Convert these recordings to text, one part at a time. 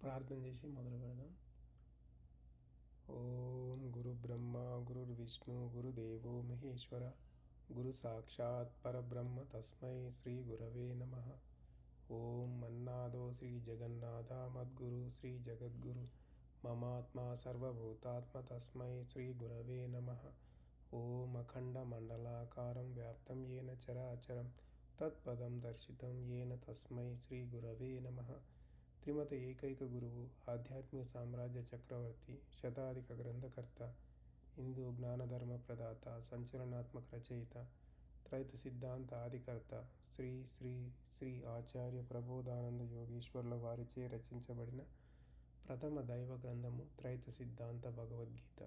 ప్రార్థన చేసి మొదలు పెడదాం. ఓం గురు బ్రహ్మ గురుర్విష్ణు గురుదేవో మహేశ్వర గురు సాక్షాత్ పరబ్రహ్మ తస్మై శ్రీ గురవే నమః. ఓం మన్నాదో శ్రీ జగన్నాథ మద్గురు శ్రీ జగద్గురు మమాత్మా సర్వభూతాత్మ తస్మై శ్రీ గురవే నమః. ఓం అఖండ మండలాకారం వ్యాప్తం ఏన చరాచరం తత్పదం దర్శితం ఏన తస్మై శ్రీ గురవే నమః. త్రిమత ఏకైక గురువు, ఆధ్యాత్మిక సామ్రాజ్య చక్రవర్తి, శతాధిక గ్రంథకర్త, హిందూ జ్ఞానధర్మ ప్రదాత, సంచలనాత్మక రచయిత, త్రైత సిద్ధాంత ఆదికర్త శ్రీ శ్రీ శ్రీ ఆచార్య ప్రబోధానంద యోగీశ్వర్ల వారిచే రచించబడిన ప్రథమ దైవ గ్రంథము త్రైత సిద్ధాంత భగవద్గీత.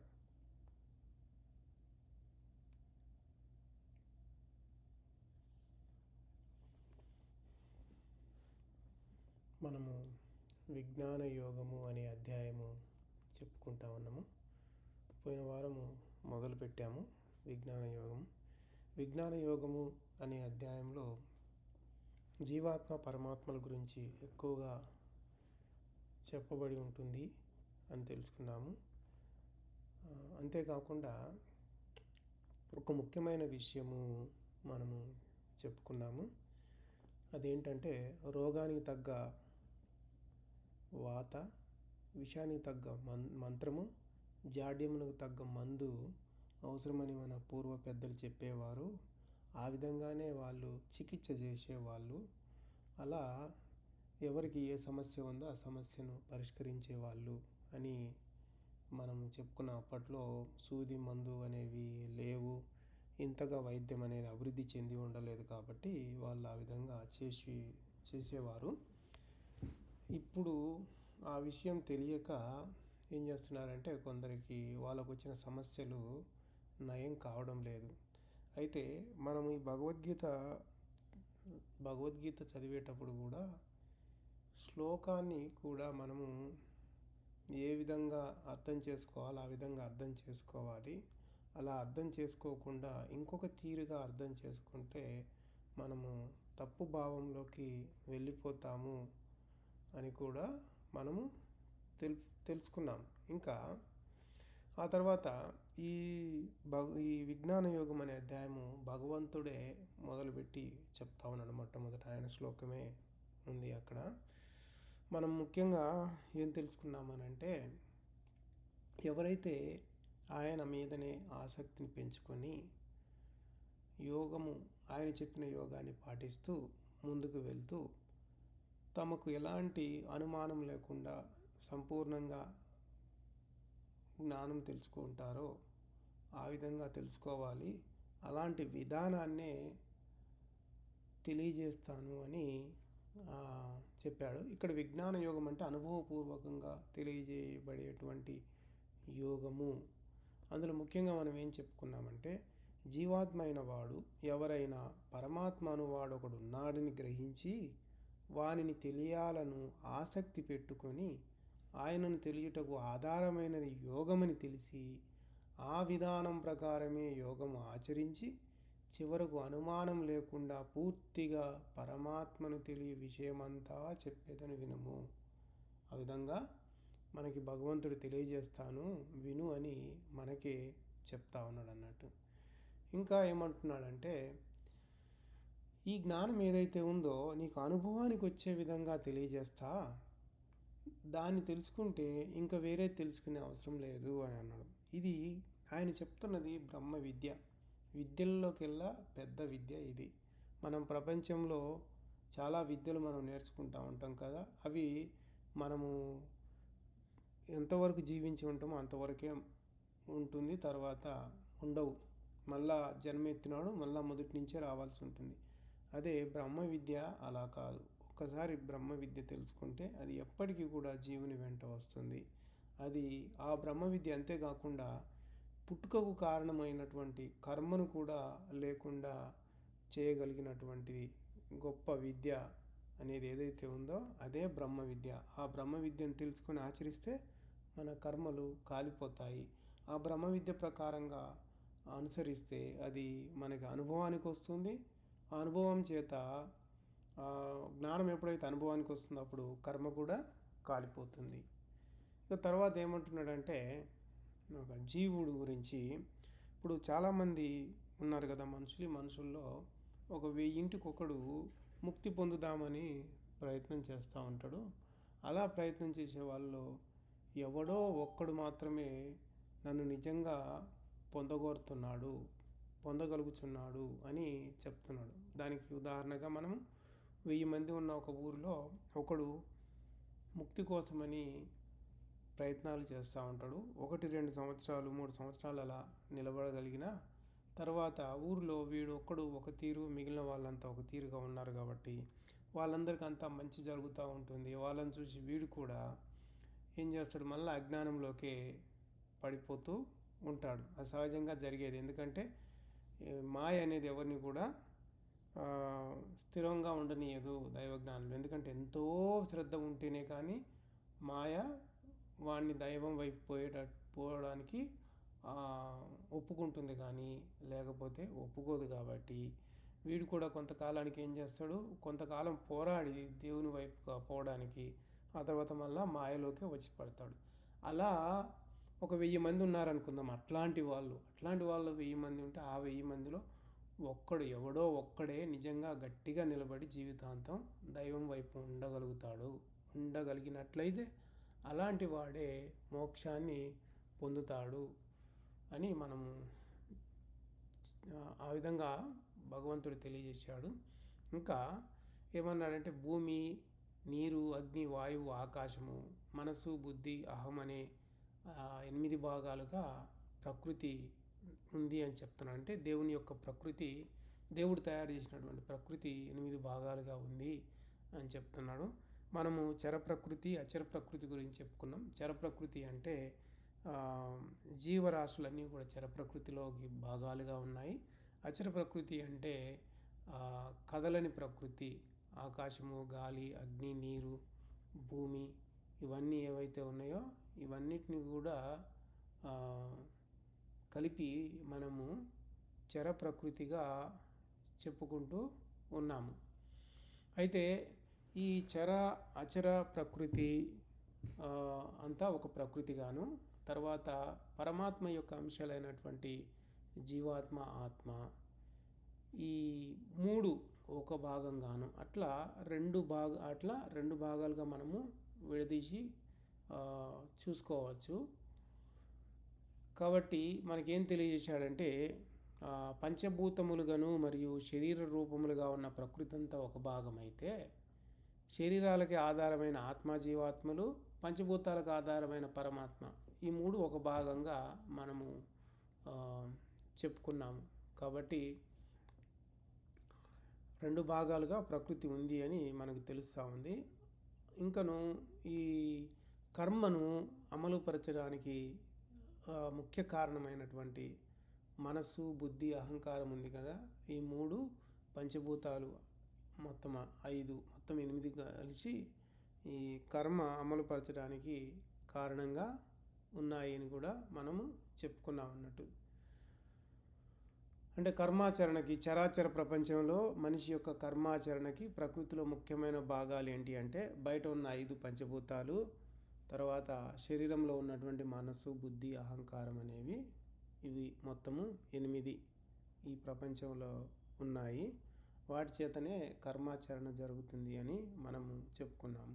మనము విజ్ఞాన యోగము అనే అధ్యాయము చెప్పుకుంటా ఉన్నాము. పోయిన వారము మొదలుపెట్టాము విజ్ఞాన యోగము అనే అధ్యాయంలో జీవాత్మ పరమాత్మల గురించి ఎక్కువగా చెప్పబడి ఉంటుంది అని తెలుసుకున్నాము. అంతేకాకుండా ఒక ముఖ్యమైన విషయము మనము చెప్పుకున్నాము. అదేంటంటే రోగానికి తగ్గ వాత, విషానికి తగ్గ మంత్రము, జాడ్యమునకు తగ్గ మందు అవసరమని మన పూర్వ పెద్దలు చెప్పేవారు. ఆ విధంగానే వాళ్ళు చికిత్స చేసేవాళ్ళు. అలా ఎవరికి ఏ సమస్య ఉందో ఆ సమస్యను పరిష్కరించేవాళ్ళు అని మనం చెప్పుకున్న. అప్పట్లో సూది మందు అనేవి లేవు, ఇంతగా వైద్యం అనేది అభివృద్ధి చెంది ఉండలేదు కాబట్టి వాళ్ళు ఆ విధంగా చేసేవారు. ఇప్పుడు ఆ విషయం తెలియక ఏం చేస్తున్నారంటే కొందరికి వాళ్ళకు వచ్చిన సమస్యలు నయం కావడం లేదు. అయితే మనం ఈ భగవద్గీత చదివేటప్పుడు కూడా శ్లోకాన్ని కూడా మనము ఏ విధంగా అర్థం చేసుకోవాలి ఆ విధంగా అర్థం చేసుకోవాలి. అలా అర్థం చేసుకోకుండా ఇంకొక తీరుగా అర్థం చేసుకుంటే మనము తప్పు భావంలోకి వెళ్ళిపోతాము అని కూడా మనము తెలుసుకున్నాం. ఇంకా ఆ తర్వాత ఈ విజ్ఞాన యోగం అనే అధ్యాయము భగవంతుడే మొదలుపెట్టి చెప్తా ఉన్నాడు. మొట్టమొదట ఆయన శ్లోకమే ఉంది అక్కడ. మనం ముఖ్యంగా ఏం తెలుసుకున్నామనంటే, ఎవరైతే ఆయన మీదనే ఆసక్తిని పెంచుకొని ఆయన చెప్పిన యోగాన్ని పాటిస్తూ ముందుకు వెళ్తూ తమకు ఎలాంటి అనుమానం లేకుండా సంపూర్ణంగా జ్ఞానం తెలుసుకుంటారో ఆ విధంగా తెలుసుకోవాలి. అలాంటి విధానాన్నే తెలియజేస్తాను అని చెప్పాడు. ఇక్కడ విజ్ఞాన యోగం అంటే అనుభవపూర్వకంగా తెలియజేయబడేటువంటి యోగము. అందులో ముఖ్యంగా మనం ఏం చెప్పుకున్నామంటే, జీవాత్మ అయిన వాడు ఎవరైనా పరమాత్మ అనువాడు ఒకడు ఉన్నాడని గ్రహించి వానిని తెలియాలను ఆసక్తి పెట్టుకొని ఆయనను తెలియుటకు ఆధారమైనది యోగమని తెలిసి ఆ విధానం ప్రకారమే యోగము ఆచరించి చివరకు అనుమానం లేకుండా పూర్తిగా పరమాత్మను తెలియ విషయమంతా చెప్పేదని వినుము. ఆ విధంగా మనకి భగవంతుడు తెలియజేస్తాను విను అని మనకే చెప్తా ఉన్నాడు అన్నట్టు. ఇంకా ఏమంటున్నాడంటే, ఈ జ్ఞానం ఏదైతే ఉందో నీకు అనుభవానికి వచ్చే విధంగా తెలియజేస్తా, దాన్ని తెలుసుకుంటే ఇంకా వేరే తెలుసుకునే అవసరం లేదు అని అన్నాడు. ఇది ఆయన చెప్తున్నది బ్రహ్మ విద్య. విద్యల్లోకెల్లా పెద్ద విద్య ఇది. మనం ప్రపంచంలో చాలా విద్యలు మనం నేర్చుకుంటూ ఉంటాం కదా, అవి మనము ఎంతవరకు జీవించి ఉంటామో అంతవరకే ఉంటుంది, తర్వాత ఉండవు. మళ్ళా జన్మ ఎత్తినాడు మళ్ళా మొదటి నుంచే రావాల్సి ఉంటుంది. అదే బ్రహ్మ విద్య అలా కాదు. ఒక్కసారి బ్రహ్మ విద్య తెలుసుకుంటే అది ఎప్పటికీ కూడా జీవుని వెంట వస్తుంది. అది ఆ బ్రహ్మ విద్య అంతేకాకుండా పుట్టుకకు కారణమైనటువంటి కర్మను కూడా లేకుండా చేయగలిగినటువంటి గొప్ప విద్య అనేది ఏదైతే ఉందో అదే బ్రహ్మ విద్య. ఆ బ్రహ్మ విద్యను తెలుసుకొని ఆచరిస్తే మన కర్మలు కాలిపోతాయి. ఆ బ్రహ్మ విద్య ప్రకారంగా అనుసరిస్తే అది మనకి అనుభవానికి వస్తుంది. ఆ అనుభవం చేత జ్ఞానం ఎప్పుడైతే అనుభవానికి వస్తుందో అప్పుడు కర్మ కూడా కాలిపోతుంది. ఇక తర్వాత ఏమంటున్నాడంటే ఒక జీవుడు గురించి, ఇప్పుడు చాలామంది ఉన్నారు కదా మనుషులు. ఈ మనుషుల్లో ఒక 1000 ఇంటికి ఒకడు ముక్తి పొందుదామని ప్రయత్నం చేస్తూ ఉంటాడు. అలా ప్రయత్నం చేసే వాళ్ళు ఎవడో ఒక్కడు మాత్రమే నన్ను నిజంగా పొందగలుగుతున్నాడు అని చెప్తున్నాడు. దానికి ఉదాహరణగా మనము 1000 మంది ఉన్న ఒక ఊరిలో ఒకడు ముక్తి కోసమని ప్రయత్నాలు చేస్తూ ఉంటాడు. 1, 2 సంవత్సరాలు, 3 సంవత్సరాలు అలా నిలబడగలిగిన తర్వాత ఊరిలో వీడు ఒక్కడు ఒక తీరు, మిగిలిన వాళ్ళంతా ఒక తీరుగా ఉన్నారు కాబట్టి వాళ్ళందరికీ అంతా మంచి జరుగుతూ ఉంటుంది. వాళ్ళని చూసి వీడు కూడా ఏం చేస్తాడు, మళ్ళీ అజ్ఞానంలోకి పడిపోతూ ఉంటాడు. అది సహజంగా జరిగేది. ఎందుకంటే మాయ అనేది ఎవరిని కూడా స్థిరంగా ఉండనీయదు దైవజ్ఞానం. ఎందుకంటే ఎంతో శ్రద్ధ ఉంటేనే కానీ మాయ వాడిని దైవం వైపు పోవడానికి ఒప్పుకుంటుంది, కానీ లేకపోతే ఒప్పుకోదు. కాబట్టి వీడు కూడా కొంతకాలానికి ఏం చేస్తాడు, కొంతకాలం పోరాడి దేవుని వైపుగా పోవడానికి, ఆ తర్వాత మళ్ళీ మాయలోకి వచ్చి పడతాడు. అలా ఒక 1000 మంది ఉన్నారనుకుందాం. అట్లాంటి వాళ్ళు 1000 మంది ఉంటే ఆ 1000 మందిలో ఎవడో ఒక్కడే నిజంగా గట్టిగా నిలబడి జీవితాంతం దైవం వైపు ఉండగలిగినట్లయితే అలాంటి వాడే మోక్షాన్ని పొందుతాడు అని మనము ఆ విధంగా భగవంతుడు తెలియజేశాడు. ఇంకా ఏమన్నాడంటే భూమి, నీరు, అగ్ని, వాయువు, ఆకాశము, మనసు, బుద్ధి, అహం అనే 8 భాగాలుగా ప్రకృతి ఉంది అని చెప్తున్నాడు. అంటే దేవుని యొక్క ప్రకృతి, దేవుడు తయారు చేసినటువంటి ప్రకృతి 8 భాగాలుగా ఉంది అని చెప్తున్నాడు. మనము చర ప్రకృతి, అచర ప్రకృతి గురించి చెప్పుకున్నాం. చర ప్రకృతి అంటే జీవరాశులన్నీ కూడా చర ప్రకృతిలోకి భాగాలుగా ఉన్నాయి. అచర ప్రకృతి అంటే కదలని ప్రకృతి, ఆకాశము, గాలి, అగ్ని, నీరు, భూమి ఇవన్నీ ఏవైతే ఉన్నాయో ఇవన్నిటిని కూడా కలిపి మనము చర ప్రకృతిగా చెప్పుకుంటూ ఉన్నాము. అయితే ఈ చర అచర ప్రకృతి అంతా ఒక ప్రకృతిగాను, తర్వాత పరమాత్మ యొక్క అంశాలైనటువంటి జీవాత్మ, ఆత్మ, ఈ 3 ఒక భాగంగాను, అట్లా రెండు భాగాలుగా మనము విడదీసి చూసుకోవచ్చు. కాబట్టి మనకేం తెలియజేశాడంటే పంచభూతములుగాను మరియు శరీర రూపములుగా ఉన్న ప్రకృతి అంతా ఒక భాగం అయితే, శరీరాలకి ఆధారమైన ఆత్మ, జీవాత్మలు, పంచభూతాలకు ఆధారమైన పరమాత్మ, ఈ 3 ఒక భాగంగా మనము చెప్పుకున్నాము. కాబట్టి 2 భాగాలుగా ప్రకృతి ఉంది అని మనకు తెలుస్తూ ఉంది. ఇంకను ఈ కర్మను అమలుపరచడానికి ముఖ్య కారణమైనటువంటి మనస్సు, బుద్ధి, అహంకారం ఉంది కదా, ఈ 3 పంచభూతాలు మొత్తం 8 కలిసి ఈ కర్మ అమలుపరచడానికి కారణంగా ఉన్నాయి అని కూడా మనము చెప్పుకున్నాం అన్నట్టు. అంటే కర్మాచరణకి, చరాచర ప్రపంచంలో మనిషి యొక్క కర్మాచరణకి ప్రకృతిలో ముఖ్యమైన భాగాలు ఏంటి అంటే, బయట ఉన్న 5 పంచభూతాలు, తర్వాత శరీరంలో ఉన్నటువంటి మనసు, బుద్ధి, అహంకారం అనేవి, ఇవి మొత్తము 8 ఈ ప్రపంచంలో ఉన్నాయి. వాటి చేతనే కర్మాచరణ జరుగుతుంది అని మనము చెప్పుకున్నాము.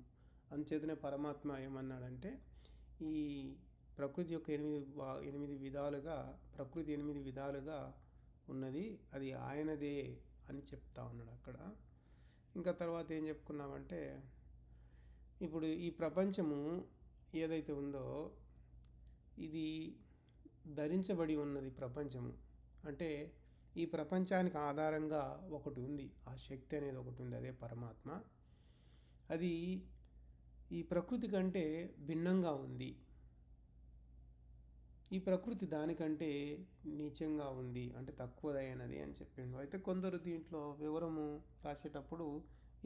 అందుచేతనే పరమాత్మ ఏమన్నాడంటే, ఈ ప్రకృతి యొక్క 8 విధాలుగా, ప్రకృతి 8 విధాలుగా ఉన్నది, అది ఆయనదే అని చెప్తా ఉన్నాడు అక్కడ. ఇంకా తర్వాత ఏం చెప్పుకున్నామంటే, ఇప్పుడు ఈ ప్రపంచము ఏదైతే ఉందో ఇది ధరించబడి ఉన్నది ప్రపంచము. అంటే ఈ ప్రపంచానికి ఆధారంగా ఒకటి ఉంది, ఆ శక్తి అనేది ఒకటి ఉంది, అదే పరమాత్మ. అది ఈ ప్రకృతి కంటే భిన్నంగా ఉంది. ఈ ప్రకృతి దానికంటే నీచంగా ఉంది, అంటే తక్కువదైనది అని చెప్పిండు. అయితే కొందరు దీంట్లో వివరము రాసేటప్పుడు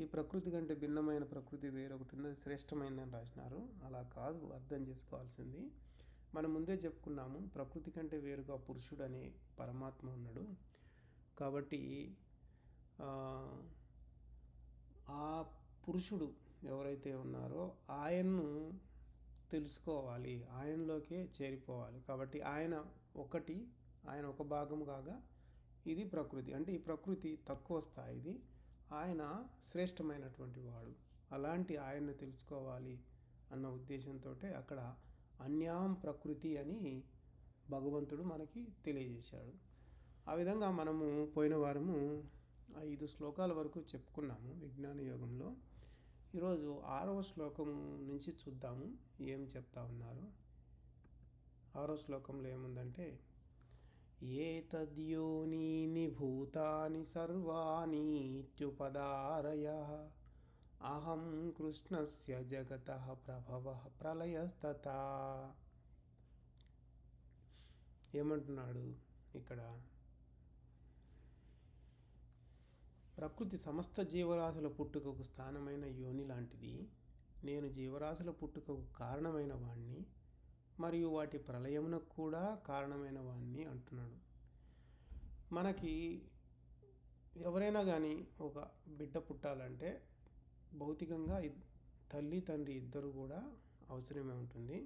ఈ ప్రకృతి కంటే భిన్నమైన ప్రకృతి వేరొకటి ఉంది, అది శ్రేష్టమైందని రాసినారు. అలా కాదు అర్థం చేసుకోవాల్సింది. మనం ముందే చెప్పుకున్నాము, ప్రకృతి కంటే వేరుగా పురుషుడు అనే పరమాత్మ ఉన్నాడు. కాబట్టి ఆ పురుషుడు ఎవరైతే ఉన్నారో ఆయన్ను తెలుసుకోవాలి, ఆయనలోకే చేరిపోవాలి. కాబట్టి ఆయన ఒక భాగం కాగా ఇది ప్రకృతి. అంటే ఈ ప్రకృతి తక్కువ స్థాయిది, ఆయన శ్రేష్టమైనటువంటి వాడు. అలాంటి ఆయన్ను తెలుసుకోవాలి అన్న ఉద్దేశంతో అక్కడ అన్యాం ప్రకృతి అని భగవంతుడు మనకి తెలియజేశాడు. ఆ విధంగా మనము పోయిన వారము 5 శ్లోకాల వరకు చెప్పుకున్నాము విజ్ఞాన యోగంలో. ఈరోజు 6వ శ్లోకం నుంచి చూద్దాము ఏం చెప్తా ఉన్నారు. 6వ శ్లోకంలో ఏముందంటే, ఏతద్యోనీని భూతాని సర్వాణి ఇత్యుపదారయః అహం కృష్ణస్య జగతః ప్రభవః ప్రళయస్తథా. ఏమంటున్నాడు ఇక్కడ? ప్రకృతి సమస్త జీవరాశుల పుట్టుకకు స్థానమైన యోని లాంటిది. నేను జీవరాశుల పుట్టుకకు కారణమైన వాణ్ణి మరియు వాటి ప్రళయమునకు కూడా కారణమైన వాణ్ణి అంటున్నాడు. మనకి ఎవరైనా కానీ ఒక బిడ్డ పుట్టాలంటే భౌతికంగా తల్లి తండ్రి ఇద్దరు కూడా అవసరమే ఉంటుంది.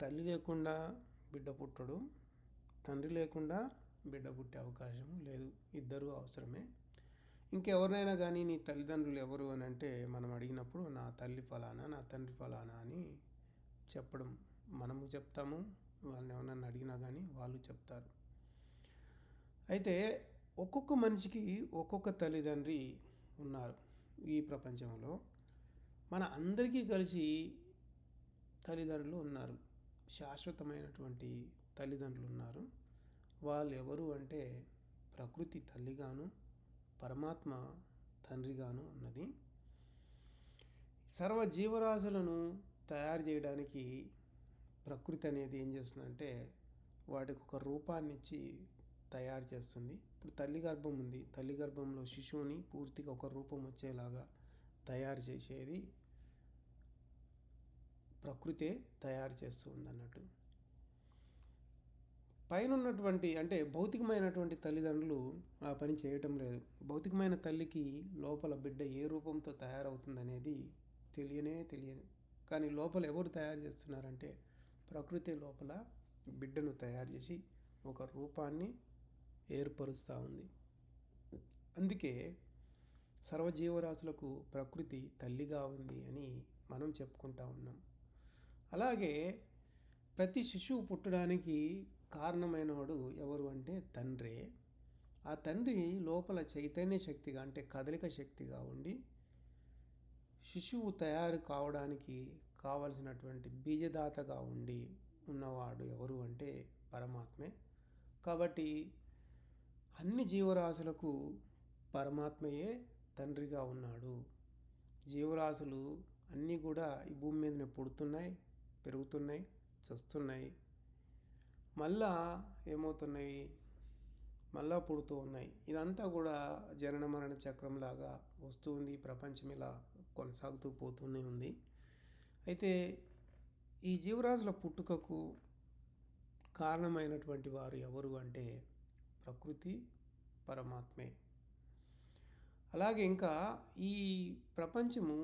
తల్లి లేకుండా బిడ్డ పుట్టడు, తండ్రి లేకుండా బిడ్డ పుట్టే అవకాశం లేదు. ఇద్దరు అవసరమే. ఇంకెవరినైనా కానీ నీ తల్లిదండ్రులు ఎవరు అని అంటే మనం అడిగినప్పుడు నా తల్లి ఫలానా, నా తండ్రి ఫలానా అని చెప్పడం మనము చెప్తాము. వాళ్ళని ఎవరన్నా అడిగినా కానీ వాళ్ళు చెప్తారు. అయితే ఒక్కొక్క మనిషికి ఒక్కొక్క తల్లిదండ్రి ఉన్నారు ఈ ప్రపంచంలో. మన అందరికీ కలిసి తల్లిదండ్రులు ఉన్నారు, శాశ్వతమైనటువంటి తల్లిదండ్రులు ఉన్నారు. వాళ్ళు ఎవరు అంటే ప్రకృతి తల్లిగాను, పరమాత్మ తండ్రిగాను ఉన్నది. సర్వ జీవరాశులను తయారు చేయడానికి ప్రకృతి అనేది ఏం చేస్తుందంటే వాటికి ఒక రూపాన్ని ఇచ్చి తయారు చేస్తుంది. ఇప్పుడు తల్లి గర్భం ఉంది, తల్లి గర్భంలో శిశువుని పూర్తిగా ఒక రూపం వచ్చేలాగా తయారు చేసేది ప్రకృతే తయారు చేస్తూ ఉందన్నట్టు. పైన ఉన్నటువంటి అంటే భౌతికమైనటువంటి తల్లిదండ్రులు ఆ పని చేయటం లేదు. భౌతికమైన తల్లికి లోపల బిడ్డ ఏ రూపంతో తయారవుతుందనేది తెలియదు. కానీ లోపల ఎవరు తయారు చేస్తున్నారంటే ప్రకృతి లోపల బిడ్డను తయారు చేసి ఒక రూపాన్ని ఏర్పరుస్తూ ఉంది. అందుకే సర్వజీవరాశులకు ప్రకృతి తల్లిగా ఉంది అని మనం చెప్పుకుంటా ఉన్నాం. అలాగే ప్రతి శిశువు పుట్టడానికి కారణమైనవాడు ఎవరు అంటే తండ్రే. ఆ తండ్రి లోపల చైతన్య శక్తిగా అంటే కదలిక శక్తిగా ఉండి శిశువు తయారు కావడానికి కావలసినటువంటి బీజదాతగా ఉండి ఉన్నవాడు ఎవరు అంటే పరమాత్మే. కాబట్టి అన్ని జీవరాశులకు పరమాత్మయే తండ్రిగా ఉన్నాడు. జీవరాశులు అన్నీ కూడా ఈ భూమి మీదనే పుడుతున్నాయి, పెరుగుతున్నాయి, చస్తున్నాయి, మళ్ళా ఏమవుతున్నాయి, మళ్ళా పుడుతూ ఉన్నాయి. ఇదంతా కూడా జనన మరణ చక్రంలాగా వస్తూ ఉంది. ప్రపంచం ఇలా కొనసాగుతూ పోతూనే ఉంది. అయితే ఈ జీవరాశుల పుట్టుకకు కారణమైనటువంటి వారు ఎవరు అంటే ప్రకృతి, పరమాత్మే. అలాగే ఇంకా ఈ ప్రపంచము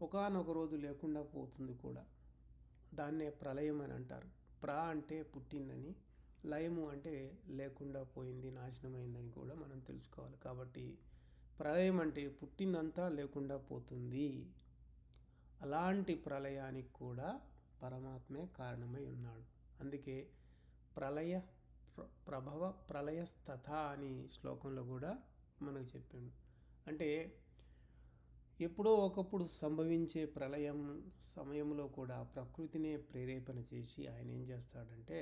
ఒకానొక రోజు లేకుండా పోతుంది కూడా. దాన్నే ప్రళయం అని అంటారు. అంటే పుట్టిందని, లయము అంటే లేకుండా పోయింది, నాశనమైందని కూడా మనం తెలుసుకోవాలి. కాబట్టి ప్రళయం అంటే పుట్టిందంతా లేకుండా పోతుంది. అలాంటి ప్రళయానికి కూడా పరమాత్మే కారణమై ఉన్నాడు. అందుకే ప్రభవ ప్రళయస్తథ అని శ్లోకంలో కూడా మనకు చెప్పిండు. అంటే ఎప్పుడో ఒకప్పుడు సంభవించే ప్రళయం సమయంలో కూడా ప్రకృతినే ప్రేరేపణ చేసి ఆయన ఏం చేస్తాడంటే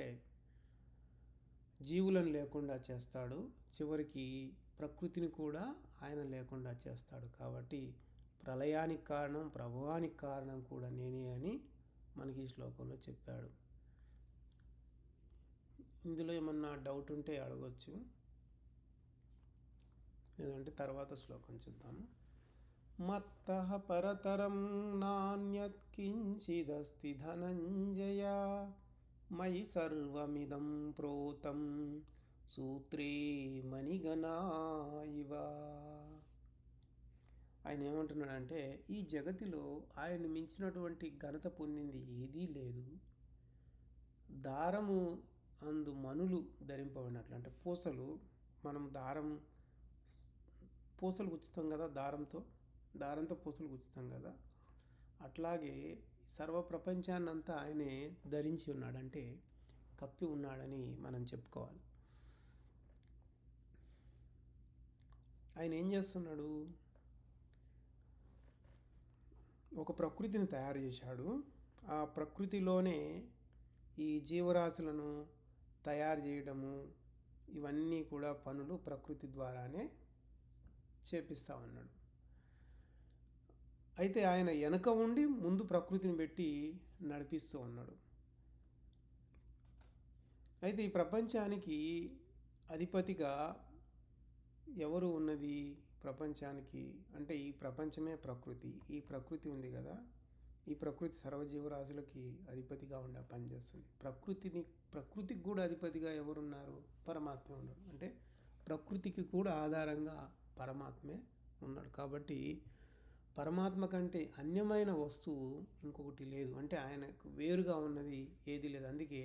జీవులను లేకుండా చేస్తాడు. చివరికి ప్రకృతిని కూడా ఆయన లేకుండా చేస్తాడు. కాబట్టి ప్రళయానికి కారణం, ప్రభవానికి కారణం కూడా నేనే అని మనకి ఈ శ్లోకంలో చెప్పాడు. ఇందులో ఏమన్నా డౌట్ ఉంటే అడగవచ్చు, లేదంటే తర్వాత శ్లోకం చూద్దాము. మత్తః పరతరం నాన్యత్ కించిదస్తి ధనంజయ మయి సర్వమిదం ప్రోతం సూత్రే మణిగణా ఇవ. ఆయన ఏమంటున్నాడంటే, ఈ జగతిలో ఆయన మించినటువంటి ఘనత పొందింది ఏదీ లేదు. దారము అందు మనులు ధరింపబడినట్లు, అంటే పూసలు, మనం పూసలు గుచ్చుతాం కదా, దారంతో పూసలు గుచ్చుతాం కదా, అట్లాగే సర్వ ప్రపంచాన్నంతా ఆయనే ధరించి ఉన్నాడంటే కప్పి ఉన్నాడని మనం చెప్పుకోవాలి. ఆయన ఏం చేస్తున్నాడు? ఒక ప్రకృతిని తయారు చేశాడు. ఆ ప్రకృతిలోనే ఈ జీవరాశులను తయారు చేయడము, ఇవన్నీ కూడా పనులు ప్రకృతి ద్వారానే చేపిస్తా ఉన్నాడు. అయితే ఆయన వెనక ఉండి ముందు ప్రకృతిని పెట్టి నడిపిస్తూ ఉన్నాడు. అయితే ఈ ప్రపంచానికి అధిపతిగా ఎవరు ఉన్నది? ప్రపంచానికి అంటే ఈ ప్రపంచమే ప్రకృతి. ఈ ప్రకృతి ఉంది కదా, ఈ ప్రకృతి సర్వజీవరాశులకి అధిపతిగా ఉండి పనిచేస్తుంది. ప్రకృతికి కూడా అధిపతిగా ఎవరున్నారు? పరమాత్మే ఉన్నాడు. అంటే ప్రకృతికి కూడా ఆధారంగా పరమాత్మే ఉన్నాడు. కాబట్టి పరమాత్మ కంటే అన్యమైన వస్తువు ఇంకొకటి లేదు. అంటే ఆయనకు వేరుగా ఉన్నది ఏదీ లేదు. అందుకే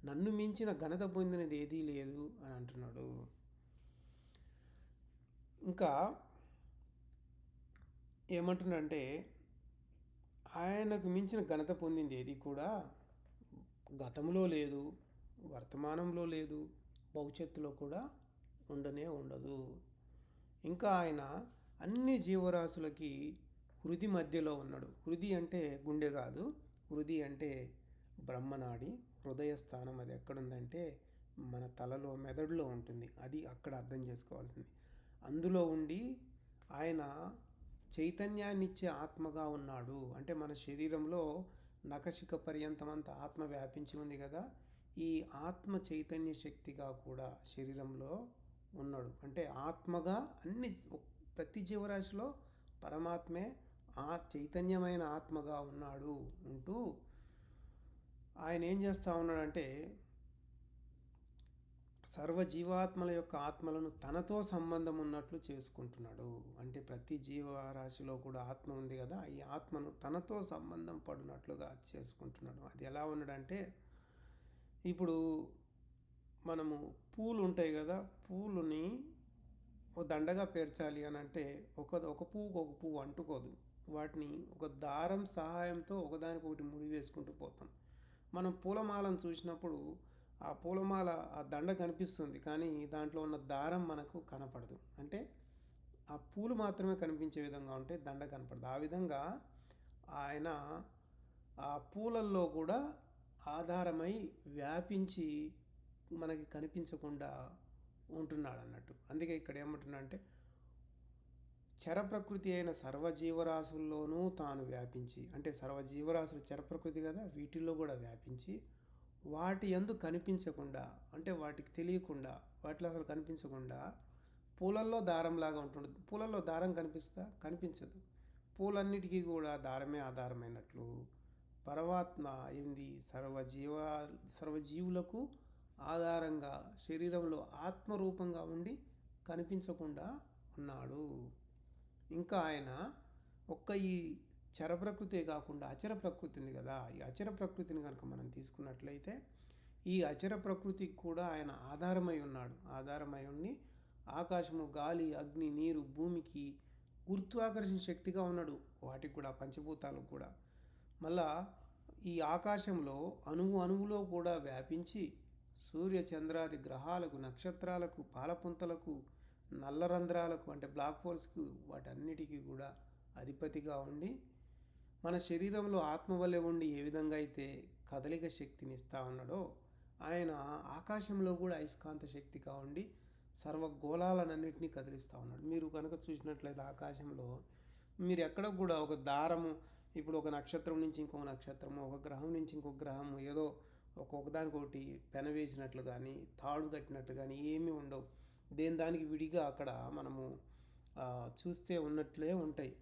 నన్ను మించిన ఘనత పొందినది ఏదీ లేదు అని అంటున్నాడు. ఇంకా ఏమంటున్నాడంటే, ఆయనకు మించిన ఘనత పొందింది ఏది కూడా గతంలో లేదు, వర్తమానంలో లేదు, భవిష్యత్తులో కూడా ఉండదు. ఇంకా ఆయన అన్ని జీవరాశులకి హృది మధ్యలో ఉన్నాడు. హృది అంటే గుండె కాదు, హృది అంటే బ్రహ్మనాడి, హృదయ స్థానం. అది ఎక్కడుందంటే మన తలలో, మెదడులో ఉంటుంది. అది అక్కడ అర్థం చేసుకోవాల్సింది. అందులో ఉండి ఆయన చైతన్యాన్నిచ్చే ఆత్మగా ఉన్నాడు. అంటే మన శరీరంలో నఖశిఖ పర్యంతం అంతా ఆత్మ వ్యాపించి ఉంది కదా, ఈ ఆత్మ చైతన్య శక్తిగా కూడా శరీరంలో ఉన్నాడు. అంటే ఆత్మగా ప్రతి జీవరాశిలో పరమాత్మే ఆ చైతన్యమైన ఆత్మగా ఉంటూ ఆయన ఏం చేస్తూ ఉన్నాడంటే, సర్వజీవాత్మల యొక్క ఆత్మలను తనతో సంబంధం ఉన్నట్లు చేసుకుంటున్నాడు. అంటే ప్రతి జీవరాశిలో కూడా ఆత్మ ఉంది కదా, ఈ ఆత్మను తనతో సంబంధం పడినట్లుగా చేసుకుంటున్నాడు. అది ఎలా ఉన్నాడంటే, ఇప్పుడు మనము పూలు ఉంటాయి కదా, పూలుని ఒక దండగా పేర్చాలి అని అంటే ఒక పువ్వు అంటుకోదు. వాటిని ఒక దారం సహాయంతో ఒకదానికొకటి ముడి వేసుకుంటూ పోతాం. మనం పూలమాలను చూసినప్పుడు ఆ పూలమాల, ఆ దండ కనిపిస్తుంది, కానీ దాంట్లో ఉన్న దారం మనకు కనపడదు. అంటే ఆ పూలు మాత్రమే కనిపించే విధంగా ఉంటే దండ కనపడదు. ఆ విధంగా ఆయన ఆ పూలల్లో కూడా ఆధారమై వ్యాపించి మనకి కనిపించకుండా ఉంటున్నాడు అన్నట్టు. అందుకే ఇక్కడ ఏమంటున్నా అంటే, చరప్రకృతి అయిన సర్వజీవరాశుల్లోనూ తాను వ్యాపించి, అంటే సర్వజీవరాశులు చరప్రకృతి కదా, వీటిల్లో కూడా వ్యాపించి వాటి యందు కనిపించకుండా, అంటే వాటికి తెలియకుండా, వాటిలో అసలు కనిపించకుండా పూలల్లో దారంలాగా ఉంటుంది. పూలల్లో దారం కనిపించదు. పూలన్నిటికీ కూడా దారమే ఆధారమైనట్లు పరమాత్మ అయింది సర్వజీవులకు ఆధారంగా శరీరంలో ఆత్మరూపంగా ఉండి కనిపించకుండా ఉన్నాడు. ఇంకా ఆయన ఈ చరప్రకృతే కాకుండా అచర ప్రకృతి ఉంది కదా, ఈ అచర ప్రకృతిని కనుక మనం తీసుకున్నట్లయితే ఈ అచర ప్రకృతికి కూడా ఆయన ఆధారమై ఉన్నాడు. ఆధారమై ఉండి ఆకాశము, గాలి, అగ్ని, నీరు, భూమికి గురుత్వాకర్షణ శక్తిగా ఉన్నాడు. వాటికి కూడా, పంచభూతాలకు కూడా. మళ్ళా ఈ ఆకాశంలో అణువులో కూడా వ్యాపించి సూర్య చంద్రాది గ్రహాలకు, నక్షత్రాలకు, పాలపుంతలకు, నల్లరంధ్రాలకు అంటే బ్లాక్ హోల్స్కు, వాటన్నిటికీ కూడా అధిపతిగా ఉండి మన శరీరంలో ఆత్మ వలె ఉండి ఏ విధంగా అయితే కదలిక శక్తిని ఇస్తూ ఉన్నాడో, ఆయన ఆకాశంలో కూడా అయస్కాంత శక్తిగా ఉండి సర్వగోళాలన్నింటినీ కదిలిస్తూ ఉన్నాడు. మీరు కనుక చూసినట్లయితే ఆకాశంలో మీరు ఎక్కడ కూడా ఒక దారము, ఇప్పుడు ఒక నక్షత్రం నుంచి ఇంకొక నక్షత్రము, ఒక గ్రహం నుంచి ఇంకొక గ్రహము ఏదో ఒక్కొక్కదానికొకటి పెనవేసినట్లు కానీ, తాడు కట్టినట్టు కానీ ఏమీ ఉండవు. దానికి విడిగా అక్కడ మనము చూస్తే ఉన్నట్లే ఉంటాయి.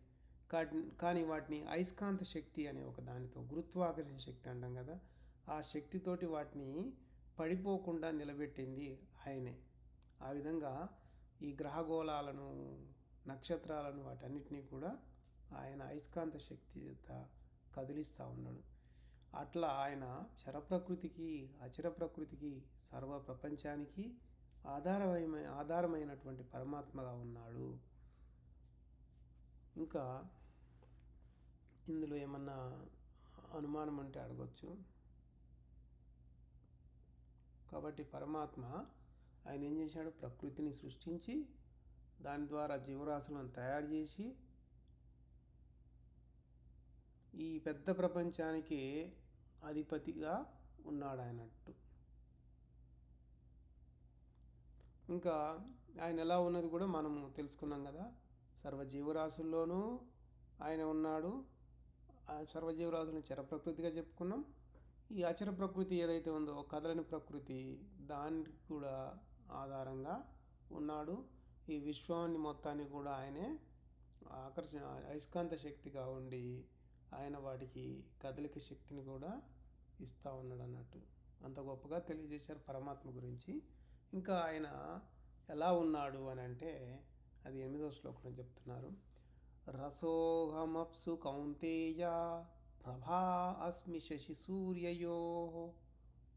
కానీ వాటిని అయస్కాంత శక్తి అనే ఒక దానితో, గురుత్వాకర్షణ శక్తి అంటాం కదా, ఆ శక్తితోటి వాటిని పడిపోకుండా నిలబెట్టింది ఆయనే. ఆ విధంగా ఈ గ్రహగోళాలను నక్షత్రాలను వాటన్నిటినీ కూడా ఆయన అయస్కాంత శక్తి చేత కదిలిస్తూ ఉన్నాడు. అట్లా ఆయన చరప్రకృతికి అచర ప్రకృతికి సర్వ ప్రపంచానికి ఆధారమైనటువంటి పరమాత్మగా ఉన్నాడు. ఇంకా ఇందులో ఏమన్నా అనుమానం అంటే అడగచ్చు. కాబట్టి పరమాత్మ ఆయన ఏం చేశాడు? ప్రకృతిని సృష్టించి దాని ద్వారా జీవరాశులను తయారు చేసి ఈ పెద్ద ప్రపంచానికి అధిపతిగా ఉన్నాడు ఆయనట్టు. ఇంకా ఆయన ఎలా ఉన్నది కూడా మనము తెలుసుకున్నాం కదా. సర్వజీవరాశుల్లోనూ ఆయన ఉన్నాడు. ఆ సర్వజీవరాశులను చర ప్రకృతిగా చెప్పుకున్నాం. ఈ అచర ప్రకృతి ఏదైతే ఉందో, కదలని ప్రకృతి, దానికి కూడా ఆధారంగా ఉన్నాడు. ఈ విశ్వాన్ని మొత్తాన్ని కూడా ఆయనే అయస్కాంత శక్తిగా ఉండి ఆయన వాటికి కదలిక శక్తిని కూడా ఇస్తూ ఉన్నాడు అన్నట్టు. అంత గొప్పగా తెలియజేశారు పరమాత్మ గురించి. ఇంకా ఆయన ఎలా ఉన్నాడు అని అంటే అది 8వ శ్లోకంలో చెప్తున్నారు. రసోహమప్సు కౌంతేయ ప్రభా అస్మి శశి సూర్యయో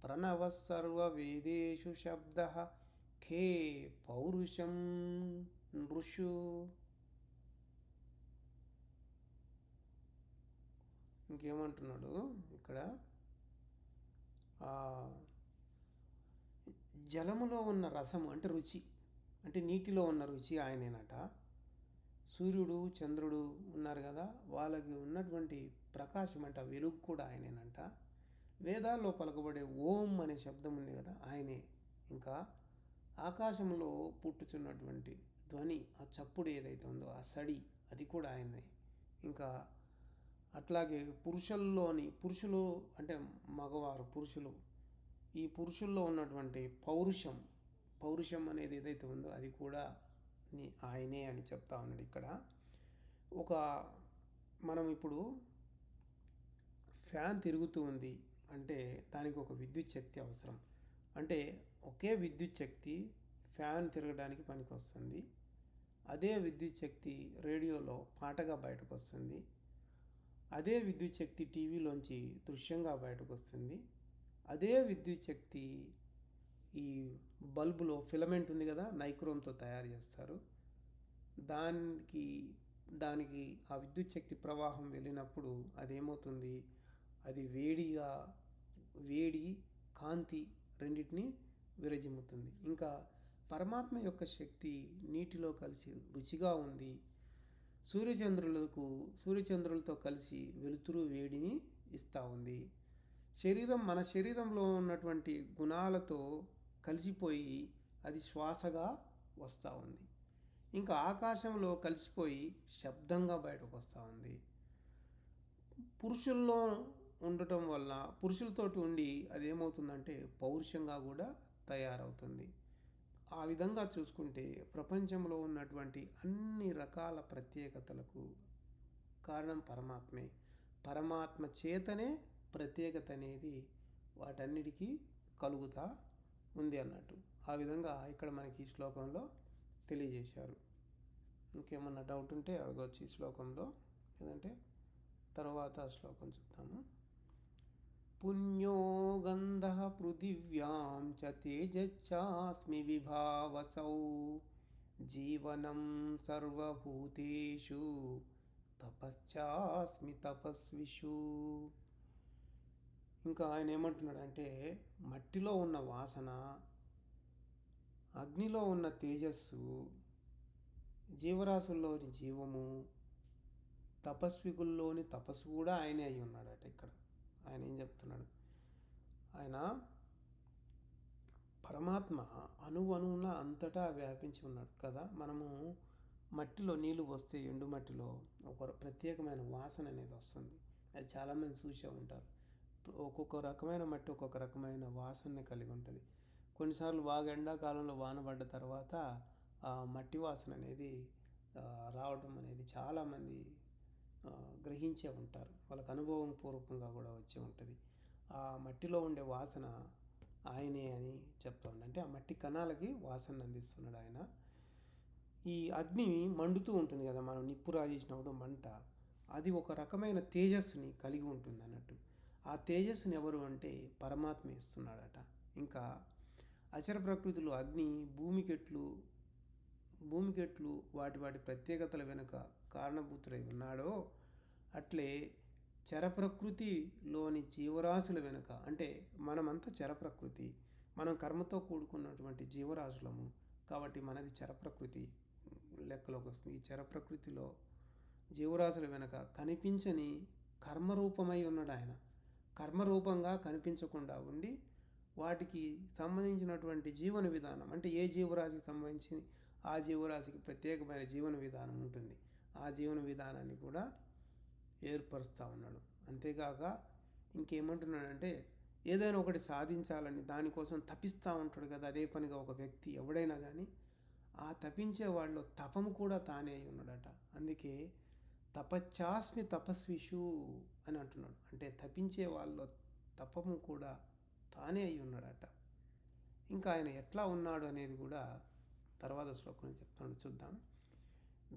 ప్రణవ సర్వ వేదేషు శబ్ద ఖే పౌరుషం నృషు. ఇంకేమంటున్నాడు ఇక్కడ? జలములో ఉన్న రసము అంటే రుచి, అంటే నీటిలో ఉన్న రుచి ఆయనేనట. సూర్యుడు చంద్రుడు ఉన్నారు కదా, వాళ్ళకి ఉన్నటువంటి ప్రకాశం అంటే వెలుగు కూడా ఆయనేనంట. వేదాల్లో పలకబడే ఓం అనే శబ్దం ఉంది కదా, ఆయనే. ఇంకా ఆకాశంలో పుట్టుచున్నటువంటి ధ్వని, ఆ చప్పుడు ఏదైతే ఉందో, ఆ సడి, అది కూడా ఆయనే. ఇంకా అట్లాగే పురుషులు అంటే మగవారు, పురుషులు, ఈ పురుషుల్లో ఉన్నటువంటి పౌరుషం అనేది ఏదైతే ఉందో అది కూడా ఆయనే అని చెప్తా ఉన్నాడు ఇక్కడ. మనం ఇప్పుడు ఫ్యాన్ తిరుగుతూ ఉంది అంటే దానికి ఒక విద్యుత్ శక్తి అవసరం. అంటే ఒకే విద్యుత్ శక్తి ఫ్యాన్ తిరగడానికి పనికి వస్తుంది. అదే విద్యుత్ శక్తి రేడియోలో పాటగా బయటకు వస్తుంది. అదే విద్యుత్ శక్తి టీవీలోంచి దృశ్యంగా బయటకు వస్తుంది. అదే విద్యుత్ శక్తి ఈ బల్బులో ఫిలమెంట్ ఉంది కదా, నైక్రోమ్తో తయారు చేస్తారు. దానికి ఆ విద్యుత్ శక్తి ప్రవాహం వెళ్ళినప్పుడు అదేమవుతుంది? అది వేడి కాంతి రెండింటిని విరజిమ్ముతుంది. ఇంకా పరమాత్మ యొక్క శక్తి నీటిలో కలిసి రుచిగా ఉంది. సూర్యచంద్రులతో కలిసి వెలుతురు వేడిని ఇస్తూ ఉంది. మన శరీరంలో ఉన్నటువంటి గుణాలతో కలిసిపోయి అది శ్వాసగా వస్తూ ఉంది. ఇంకా ఆకాశంలో కలిసిపోయి శబ్దంగా బయటకు వస్తూ ఉంది. పురుషుల్లో ఉండటం వల్ల, పురుషులతోటి ఉండి అదేమవుతుందంటే పౌరుషంగా కూడా తయారవుతుంది. ఆ విధంగా చూసుకుంటే ప్రపంచంలో ఉన్నటువంటి అన్ని రకాల ప్రత్యేకతలకు కారణం పరమాత్మే. పరమాత్మ చేతనే ప్రత్యేకత అనేది వాటన్నిటికీ కలుగుతూ ఉంది అన్నట్టు. ఆ విధంగా ఇక్కడ మనకి ఈ శ్లోకంలో తెలియజేశారు. ఇంకేమన్నా డౌట్ ఉంటే అడగవచ్చు ఈ శ్లోకంలో, లేదంటే తర్వాత శ్లోకం చెప్తాము. పుణ్యో గంధః పృథివ్యాం చ తేజశ్చాస్మి విభావసౌ జీవనం సర్వభూతేషు తపశ్చాస్మి తపస్విషు. ఇంకా ఆయన ఏమంటున్నాడంటే మట్టిలో ఉన్న వాసన, అగ్నిలో ఉన్న తేజస్సు, జీవరాశుల్లోని జీవము, తపస్వికుల్లోని తపస్సు కూడా ఆయనే అయి ఉన్నాడట. ఇక్కడ ఆయన ఏం చెప్తున్నాడు? ఆయన పరమాత్మ అణువున అంతటా వ్యాపించి ఉన్నాడు కదా. మనము మట్టిలో నీళ్లు పోస్తే, ఎండు మట్టిలో ఒక ప్రత్యేకమైన వాసన అనేది వస్తుంది. అది చాలామంది చూసే ఉంటారు. ఒక్కొక్క రకమైన మట్టి ఒక్కొక్క రకమైన వాసనని కలిగి ఉంటుంది. కొన్నిసార్లు బాగా ఎండాకాలంలో వాన పడ్డ తర్వాత ఆ మట్టి వాసన అనేది రావడం అనేది చాలామంది గ్రహించే ఉంటారు. వాళ్ళకి అనుభవం పూర్వకంగా కూడా వచ్చే ఉంటుంది. ఆ మట్టిలో ఉండే వాసన ఆయనే అని చెప్తా ఉన్నాడు. అంటే ఆ మట్టి కణాలకి వాసన అందిస్తున్నాడు ఆయన. ఈ అగ్ని మండుతూ ఉంటుంది కదా, మనం నిప్పు రాజేసినప్పుడు మంట, అది ఒక రకమైన తేజస్సుని కలిగి ఉంటుంది అన్నట్టు. ఆ తేజస్సుని ఎవరు అంటే పరమాత్మ ఇస్తున్నాడట. ఇంకా అచర ప్రకృతిలో అగ్ని భూమికెట్లు వాటి వాటి ప్రత్యేకతల వెనుక కారణభూతుడై ఉన్నాడో, అట్లే చరప్రకృతిలోని జీవరాశుల వెనుక, అంటే మనమంతా చరప్రకృతి, మనం కర్మతో కూడుకున్నటువంటి జీవరాశులము కాబట్టి మనది చరప్రకృతి లెక్కలోకి వస్తుంది. ఈ చరప్రకృతిలో జీవరాశుల వెనుక కనిపించని కర్మరూపమై ఉన్నాడు ఆయన. కర్మరూపంగా కనిపించకుండా ఉండి వాటికి సంబంధించినటువంటి జీవన విధానం, అంటే ఏ జీవరాశికి సంబంధించి ఆ జీవరాశికి ప్రత్యేకమైన జీవన విధానం ఉంటుంది. ఆ జీవన విధానాన్ని కూడా ఏర్పరుస్తూ ఉన్నాడు. అంతేకాక ఇంకేమంటున్నాడంటే, ఏదైనా ఒకటి సాధించాలని దానికోసం తపిస్తూ ఉంటాడు కదా, అదే పనిగా ఒక వ్యక్తి ఎవడైనా కానీ ఆ తపించే వాళ్ళలో తపము కూడా తానే అయి ఉన్నాడట. అందుకే తపశ్చాస్మి తపస్విషు అని అంటున్నాడు. అంటే తపించే వాళ్ళలో తపము కూడా తానే అయి ఉన్నాడట. ఇంకా ఆయన ఎట్లా ఉన్నాడు అనేది కూడా తర్వాత శ్లోకంలో చెప్తాడు, చూద్దాం.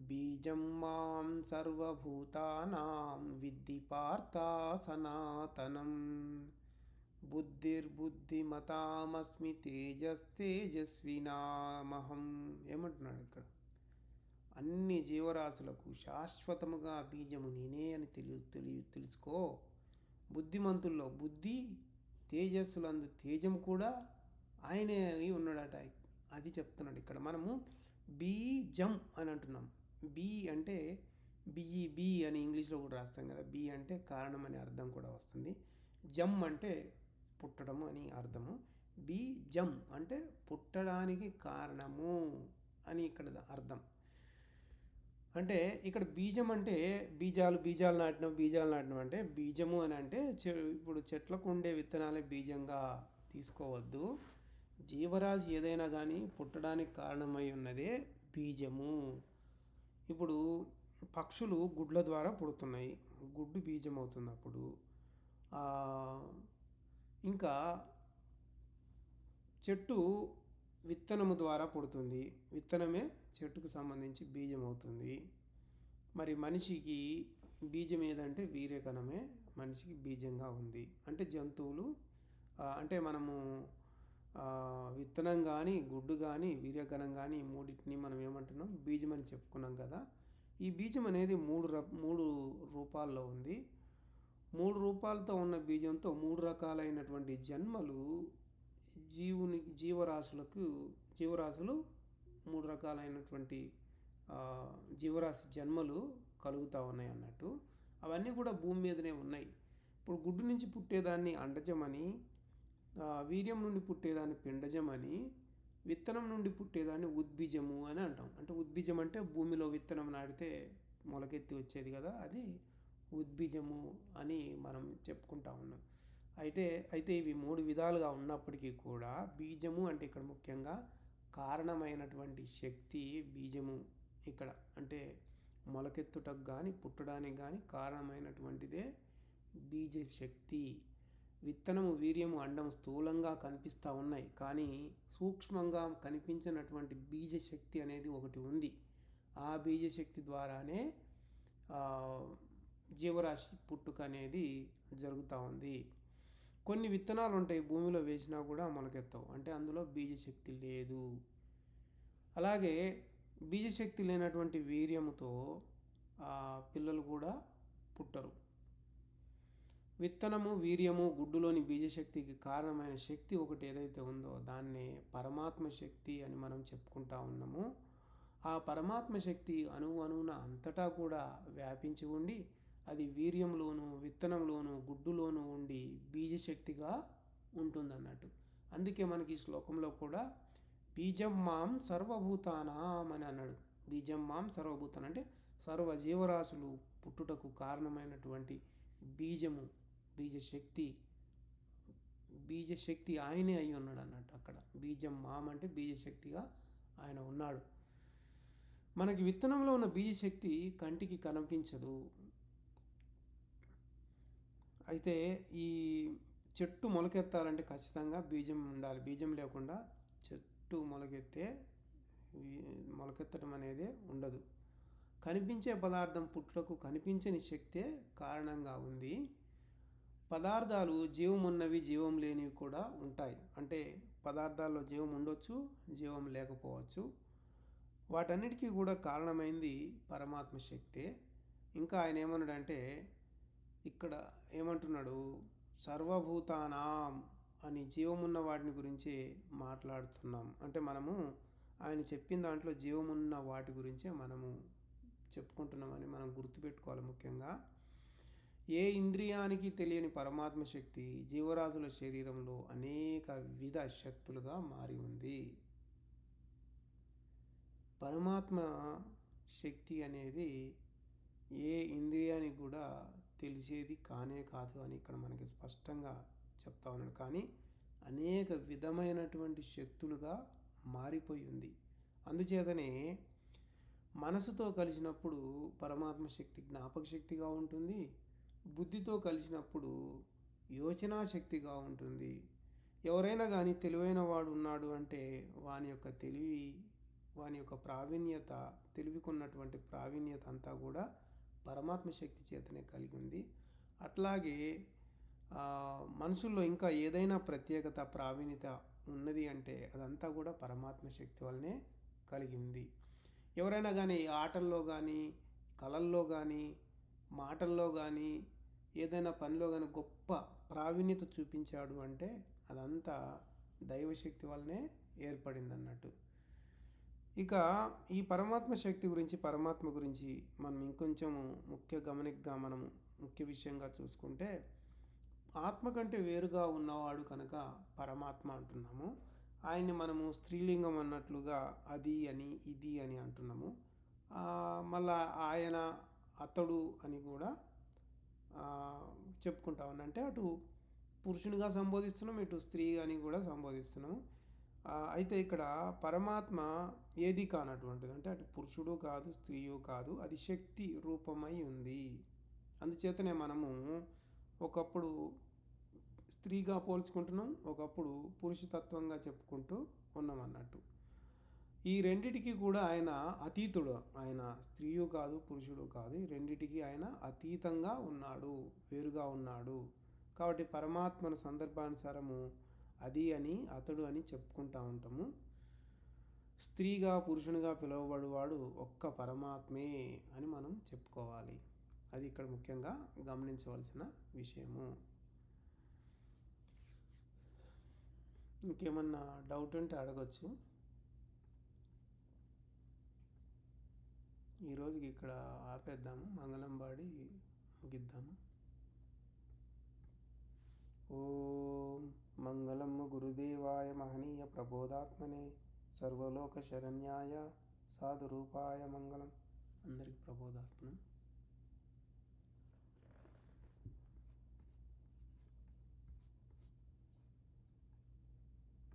బీజం మాం సర్వభూతానాం విద్ధి పార్థ సనాతనం బుద్ధిర్బుద్ధిమతామస్మి తేజస్తేజస్వినామహం. ఏమంటున్నాడు ఇక్కడ? అన్ని జీవరాశులకు శాశ్వతముగా బీజము నేనే అని తెలుసుకో. బుద్ధిమంతుల్లో బుద్ధి, తేజస్సులందు తేజం కూడా ఆయనే అయి ఉన్నాడట. అది చెప్తున్నాడు ఇక్కడ. మనము బీజం అని అంటున్నాం. బీ అంటే బి అని ఇంగ్లీష్లో కూడా రాస్తాం కదా. బి అంటే కారణం అనే అర్థం కూడా వస్తుంది. జమ్ అంటే పుట్టడము అని అర్థము. బీజం అంటే పుట్టడానికి కారణము అని ఇక్కడ అర్థం. అంటే ఇక్కడ బీజం అంటే బీజాలు నాటినం అంటే బీజము అని అంటే ఇప్పుడు చెట్లకు ఉండే విత్తనాలే బీజంగా తీసుకోవద్దు. జీవరాశి ఏదైనా కానీ పుట్టడానికి కారణమై ఉన్నదే బీజము. ఇప్పుడు పక్షులు గుడ్ల ద్వారా పుడుతున్నాయి, గుడ్డు బీజం అవుతుంది. అప్పుడు ఇంకా చెట్టు విత్తనము ద్వారా పుడుతుంది, విత్తనమే చెట్టుకు సంబంధించి బీజం అవుతుంది. మరి మనిషికి బీజం ఏదంటే వీర్యకణమే మనిషికి బీజంగా ఉంది. అంటే జంతువులు అంటే మనము విత్తనం కానీ గుడ్డు కానీ వీర్యకణం కానీ మూడింటిని మనం ఏమంటున్నాం? బీజం అని చెప్పుకున్నాం కదా. ఈ బీజం అనేది మూడు రూపాల్లో ఉంది. 3 రూపాలతో ఉన్న బీజంతో 3 రకాలైనటువంటి జన్మలు జీవరాశులు 3 రకాలైనటువంటి జీవరాశి జన్మలు కలుగుతూ ఉన్నాయి అన్నట్టు. అవన్నీ కూడా భూమి మీదనే ఉన్నాయి. ఇప్పుడు గుడ్డు నుంచి పుట్టేదాన్ని అండజమని, వీర్యం నుండి పుట్టేదాన్ని పిండజమని, విత్తనం నుండి పుట్టేదాన్ని ఉద్బీజము అని అంటాం. అంటే ఉద్బీజం అంటే భూమిలో విత్తనం నాటితే మొలకెత్తి వచ్చేది కదా, అది ఉద్బీజము అని మనం చెప్పుకుంటా ఉన్నాం. అయితే ఇవి 3 విధాలుగా ఉన్నప్పటికీ కూడా బీజము అంటే ఇక్కడ ముఖ్యంగా కారణమైనటువంటి శక్తి బీజము. ఇక్కడ అంటే మొలకెత్తుటకు కానీ పుట్టడానికి కానీ కారణమైనటువంటిదే బీజ శక్తి. విత్తనము, వీర్యము, అండం స్థూలంగా కనిపిస్తూ ఉన్నాయి, కానీ సూక్ష్మంగా కనిపించినటువంటి బీజ శక్తి అనేది ఒకటి ఉంది. ఆ బీజ శక్తి ద్వారానే జీవరాశి పుట్టుక అనేది జరుగుతూ ఉంది. కొన్ని విత్తనాలు ఉంటాయి భూమిలో వేసినా కూడా మొలకెత్తవు, అంటే అందులో బీజశక్తి లేదు. అలాగే బీజశక్తి లేనటువంటి వీర్యముతో పిల్లలు కూడా పుట్టరు. విత్తనము, వీర్యము, గుడ్డులోని బీజశక్తికి కారణమైన శక్తి ఒకటి ఏదైతే ఉందో దాన్నే పరమాత్మ శక్తి అని మనం చెప్పుకుంటా ఉన్నాము. ఆ పరమాత్మ శక్తి అణువున అంతటా కూడా వ్యాపించి ఉండి అది వీర్యంలోను, విత్తనంలోను, గుడ్డులోను ఉండి బీజశక్తిగా ఉంటుందన్నట్టు. అందుకే మనకి ఈ శ్లోకంలో కూడా బీజం మాం సర్వభూతానాం అని అన్నాడు. బీజం మాం సర్వభూతానం అంటే సర్వ జీవరాశులు పుట్టుటకు కారణమైనటువంటి బీజము, బీజశక్తి ఆయనే అయి ఉన్నాడు అన్నట్టు. అక్కడ బీజం మాం అంటే బీజశక్తిగా ఆయన ఉన్నాడు. మనకి విత్తనంలో ఉన్న బీజశక్తి కంటికి కనిపించదు. అయితే ఈ చెట్టు మొలకెత్తాలంటే ఖచ్చితంగా బీజం ఉండాలి. బీజం లేకుండా చెట్టు మొలకెత్తే మొలకెత్తడం అనేది ఉండదు. కనిపించే పదార్థం పుట్టుటకు కనిపించని శక్తే కారణంగా ఉంది. పదార్థాలు జీవం ఉన్నవి, జీవం లేనివి కూడా ఉంటాయి. అంటే పదార్థాల్లో జీవం ఉండొచ్చు, జీవం లేకపోవచ్చు. వాటన్నిటికీ కూడా కారణమైంది పరమాత్మ శక్తే. ఇంకా ఆయన ఏమన్నాడంటే, ఇక్కడ ఏమంటున్నాడు, సర్వభూతానాం అని జీవమున్న వాటిని గురించి మాట్లాడుతున్నాం. అంటే మనము ఆయన చెప్పిన దాంట్లో జీవమున్న వాటి గురించే మనము చెప్పుకుంటున్నామని మనం గుర్తుపెట్టుకోవాలి. ముఖ్యంగా ఏ ఇంద్రియానికి తెలియని పరమాత్మ శక్తి జీవరాశుల శరీరంలో అనేక విధ శక్తులుగా మారి ఉంది. పరమాత్మ శక్తి అనేది ఏ ఇంద్రియానికి కూడా తెలిసేది కానే కాదు అని ఇక్కడ మనకి స్పష్టంగా చెప్తా ఉన్నాడు. కానీ అనేక విధమైనటువంటి శక్తులుగా మారిపోయి ఉంది. అందుచేతనే మనసుతో కలిసినప్పుడు పరమాత్మ శక్తి జ్ఞాపక శక్తిగా ఉంటుంది, బుద్ధితో కలిసినప్పుడు యోచనా శక్తిగా ఉంటుంది. ఎవరైనా కానీ తెలివైన వాడు ఉన్నాడు అంటే వాని యొక్క తెలివి, వాని యొక్క ప్రావీణ్యత, తెలివికున్నటువంటి ప్రావీణ్యత అంతా కూడా పరమాత్మ శక్తి చేతనే కలిగి ఉంది. అట్లాగే మనుషుల్లో ఇంకా ఏదైనా ప్రత్యేకత, ప్రావీణ్యత ఉన్నది అంటే అదంతా కూడా పరమాత్మ శక్తి వల్లనే కలిగి ఉంది. ఎవరైనా కానీ ఆటల్లో కానీ, కళల్లో కానీ, మాటల్లో కానీ, ఏదైనా పనిలో కానీ గొప్ప ప్రావీణ్యత చూపించాడు అంటే అదంతా దైవశక్తి వల్లనే ఏర్పడింది అన్నట్టు. ఇక ఈ పరమాత్మ శక్తి గురించి, పరమాత్మ గురించి మనం ఇంకొంచెము మనము ముఖ్య విషయంగా చూసుకుంటే, ఆత్మ కంటే వేరుగా ఉన్నవాడు కనుక పరమాత్మ అంటున్నాము. ఆయన్ని మనము స్త్రీలింగం అన్నట్లుగా అది అని, ఇది అని అంటున్నాము. మళ్ళా ఆయన, అతడు అని కూడా చెప్పుకుంటా ఉన్నా. అంటే అటు పురుషునిగా సంబోధిస్తున్నాం, ఇటు స్త్రీ అని కూడా సంబోధిస్తున్నాము. అయితే ఇక్కడ పరమాత్మ ఏది కానటువంటిది, అంటే అటు పురుషుడు కాదు, స్త్రీయు కాదు, అది శక్తి రూపమై ఉంది. అందుచేతనే మనము ఒకప్పుడు స్త్రీగా పోల్చుకుంటున్నాం, ఒకప్పుడు పురుషతత్వంగా చెప్పుకుంటూ ఉన్నాం అన్నట్టు. ఈ రెండిటికి కూడా ఆయన అతీతుడు. ఆయన స్త్రీయు కాదు, పురుషుడు కాదు, ఈ రెండిటికి ఆయన అతీతంగా ఉన్నాడు, వేరుగా ఉన్నాడు. కాబట్టి పరమాత్మను సందర్భానుసారము అది అని, అతడు అని చెప్పుకుంటూ ఉంటాము. స్త్రీగా, పురుషునిగా పిలువబడువాడు ఒక్క పరమాత్మే అని మనం చెప్పుకోవాలి. అది ఇక్కడ ముఖ్యంగా గమనించవలసిన విషయము. ఇంకేమన్నా డౌట్ ఉంటే అడగచ్చు. ఈరోజుకి ఇక్కడ ఆపేద్దాము, మంగళం పాడి ముగిద్దాము. ఓం మంగళం గురుదేవాయ మహనీయ ప్రబోధాత్మనే సర్వలోక శరణ్యాయ సాధురూపాయ మంగళం. అందరికి ప్రబోధాత్మనం.